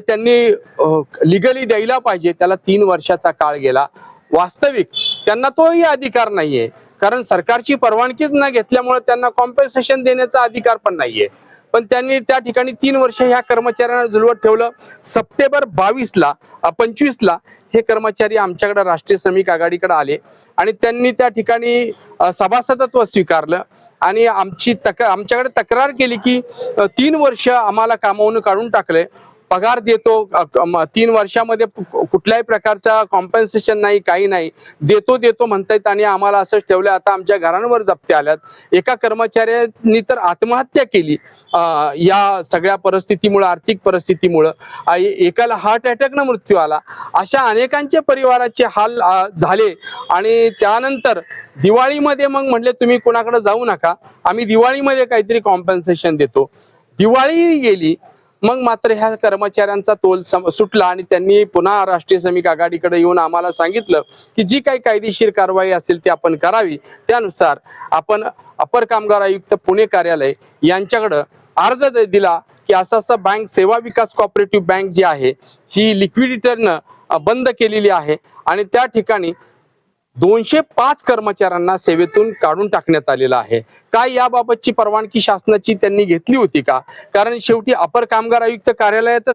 त्यांनी लिगली द्यायला पाहिजे, त्याला 3 वर्षाचा काळ गेला। वास्तविक त्यांना तोही अधिकार नाहीये, कारण सरकारची परवानगीच न घेतल्यामुळे त्यांना कॉम्पेन्सेशन देण्याचा अधिकार पण नाहीये। पण त्यांनी त्या ठिकाणी 3 वर्ष ह्या कर्मचाऱ्यांना झुलवत ठेवलं। सप्टेंबर 25 ला हे कर्मचारी आमच्याकडे राष्ट्रीय श्रमिक आघाडीकडे आले आणि त्यांनी त्या ठिकाणी सभासदत्व स्वीकारलं आणि आमच्याकडे तक्रार केली की 3 वर्ष आम्हाला कामावून काढून टाकले, पगार देतो 3 वर्षामध्ये कुठल्याही प्रकारचा कॉम्पेन्सेशन नाही, काही नाही, देतो म्हणतायत आणि आम्हाला असंच ठेवलं। आता आमच्या घरांवर जप्त्या आल्यात। एका कर्मचाऱ्यांनी तर आत्महत्या केली या सगळ्या परिस्थितीमुळे, आर्थिक परिस्थितीमुळे। एकाला हार्ट अटॅकनं मृत्यू आला। अशा अनेकांचे परिवाराचे हाल झाले आणि त्यानंतर दिवाळीमध्ये मग म्हणले तुम्ही कोणाकडे जाऊ नका, आम्ही दिवाळीमध्ये काहीतरी कॉम्पेन्सेशन देतो। दिवाळी गेली, मग मात्र ह्या कर्मचाऱ्यांचा तोल सुटला आणि त्यांनी पुन्हा राष्ट्रीय श्रमिक आघाडीकडे येऊन आम्हाला सांगितलं की जी काही कायदेशीर कारवाई असेल ती आपण करावी। त्यानुसार आपण अपर कामगार आयुक्त पुणे कार्यालय यांच्याकडे अर्ज दिला की असं बँक सेवा विकास कोऑपरेटिव्ह बँक जी आहे ही लिक्विडिटरनं बंद केलेली आहे आणि त्या ठिकाणी 205 कर्मचाऱ्यांना सेवेतून काढून टाकण्यात आलेला आहे। काय याबाबतची परवानगी शासनाची त्यांनी घेतली होती का? कारण शेवटी अपर कामगार आयुक्त कार्यालयात